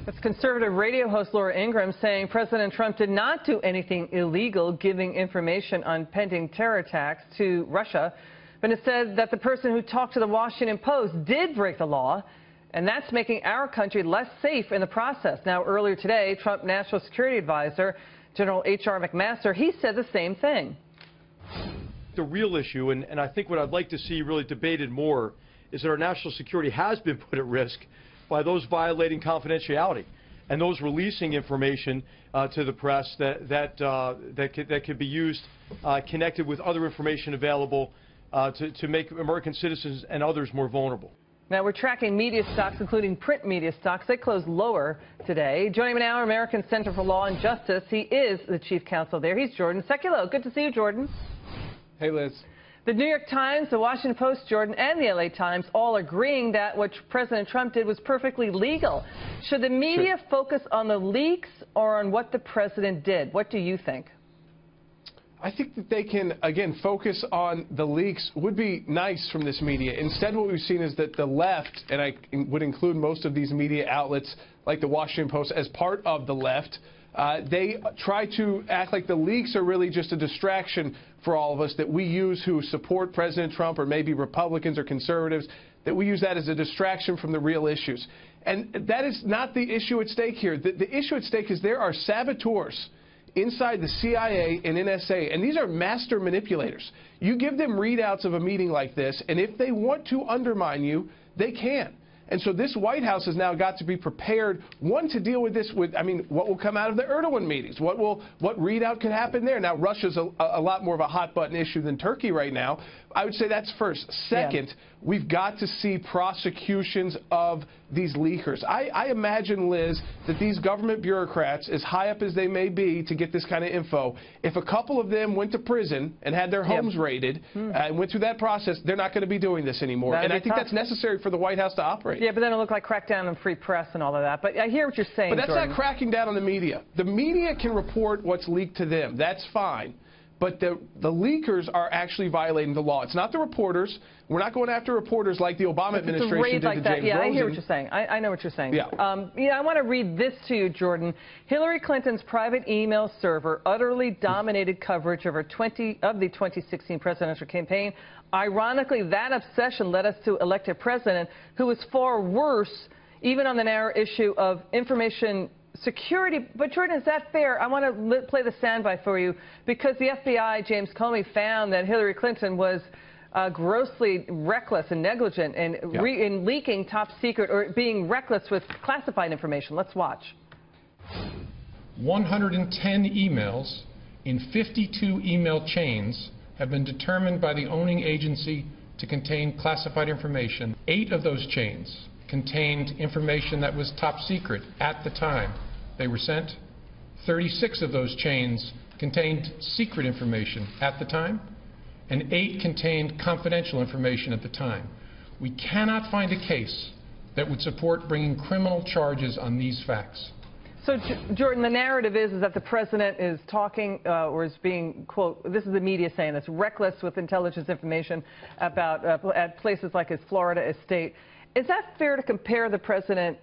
That's conservative radio host Laura Ingraham saying President Trump did not do anything illegal giving information on pending terror attacks to Russia, but it said that the person who talked to the Washington Post did break the law, and that's making our country less safe in the process. Now, earlier today, Trump National Security Advisor General H.R. McMaster, he said the same thing. The real issue, and I think what I'd like to see really debated more, is that our national security has been put at risk by those violating confidentiality and those releasing information to the press that could be used connected with other information available to make American citizens and others more vulnerable. Now, we're tracking media stocks, including print media stocks. They closed lower today. Joining me now, American Center for Law and Justice. He is the chief counsel there. He's Jordan Sekulow. Good to see you, Jordan. Hey, Liz. The New York Times, the Washington Post, Jordan, and the LA Times all agreeing that what President Trump did was perfectly legal. Should the media focus on the leaks or on what the president did? What do you think? I think that they can, again, focus on the leaks would be nice from this media. Instead, what we've seen is that the left, and I would include most of these media outlets like the Washington Post as part of the left, they try to act like the leaks are really just a distraction for all of us, that we use who support President Trump or maybe Republicans or conservatives, that we use that as a distraction from the real issues. And that is not the issue at stake here. The issue at stake is there are saboteurs inside the CIA and NSA, and these are master manipulators. You give them readouts of a meeting like this, and if they want to undermine you, they can. And so this White House has now got to be prepared, one, to deal with this with, I mean, what will come out of the Erdogan meetings? What readout could happen there? Now, Russia's a lot more of a hot-button issue than Turkey right now. I would say that's first. Second, we've got to see prosecutions of these leakers. I imagine, Liz, that these government bureaucrats, as high up as they may be to get this kind of info, if a couple of them went to prison and had their homes raided and went through that process, they're not going to be doing this anymore. And I think that's necessary for the White House to operate. Yeah, but then it'll look like crackdown on free press and all of that. But I hear what you're saying, But that's Jordan. not cracking down on the media. The media can report what's leaked to them. That's fine. But the leakers are actually violating the law. It's not the reporters. We're not going after reporters like the Obama administration did to James Rosen. Yeah, I hear what you're saying. I know what you're saying. I want to read this to you, Jordan. Hillary Clinton's private email server utterly dominated coverage of the 2016 presidential campaign. Ironically, that obsession led us to elect a president who was far worse, even on the narrow issue of information security. But, Jordan, is that fair? I want to play the soundbite for you because the FBI, James Comey, found that Hillary Clinton was grossly reckless and negligent in leaking top secret or being reckless with classified information. Let's watch. 110 emails in 52 email chains have been determined by the owning agency to contain classified information. 8 of those chains contained information that was top secret at the time they were sent. 36 of those chains contained secret information at the time, and 8 contained confidential information at the time. We cannot find a case that would support bringing criminal charges on these facts. So, Jordan, the narrative is that the president is talking or is being, quote, this is the media saying this, reckless with intelligence information about at places like his Florida estate. Is that fair to compare the president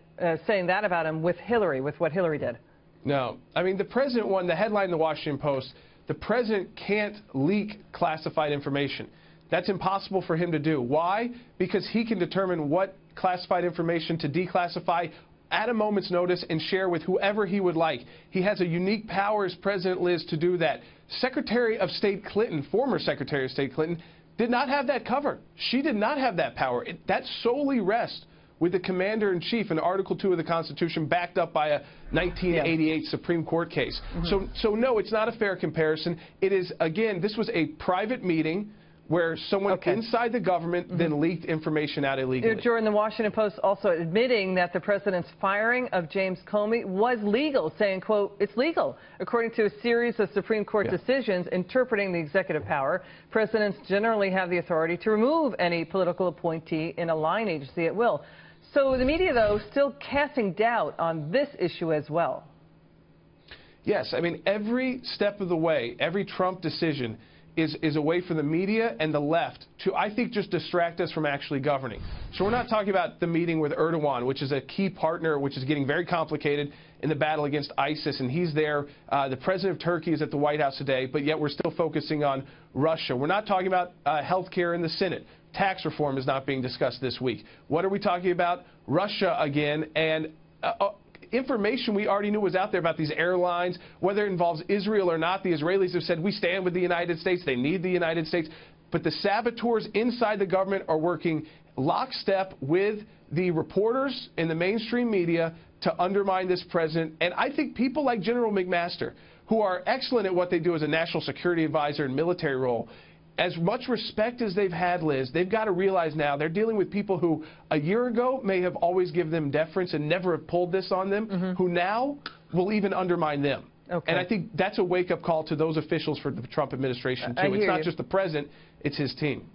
saying that about him with Hillary, with what Hillary did? No. I mean, the president won the headline in the Washington Post. The president can't leak classified information. That's impossible for him to do. Why? Because he can determine what classified information to declassify at a moment's notice and share with whoever he would like. He has a unique power as president, Liz, to do that. Secretary of State Clinton, former Secretary of State Clinton, did not have that covered. She did not have that power. That solely rests with the commander-in-chief in Article 2 of the Constitution, backed up by a 1988 Supreme Court case. So no, it's not a fair comparison. It is, again, this was a private meeting where someone inside the government then leaked information out illegally. Jordan, the Washington Post also admitting that the president's firing of James Comey was legal, saying, quote, it's legal. According to a series of Supreme Court decisions interpreting the executive power, presidents generally have the authority to remove any political appointee in a line agency at will. So the media, though, still casting doubt on this issue as well. Yes, I mean, every step of the way, every Trump decision is a way for the media and the left to, I think, just distract us from actually governing. So we're not talking about the meeting with Erdogan, which is a key partner, which is getting very complicated in the battle against ISIS, and he's there. The president of Turkey is at the White House today, but yet we're still focusing on Russia. We're not talking about health care in the Senate. Tax reform is not being discussed this week. What are we talking about? Russia again, and information we already knew was out there about these airlines, whether it involves Israel or not. The Israelis have said, we stand with the United States. They need the United States. But the saboteurs inside the government are working lockstep with the reporters in the mainstream media to undermine this president. And I think people like General McMaster, who are excellent at what they do as a national security advisor and military role, as much respect as they've had, Liz, they've got to realize now they're dealing with people who a year ago may have always given them deference and never have pulled this on them, who now will even undermine them. Okay. And I think that's a wake-up call to those officials for the Trump administration, too. It's not just the president, it's his team.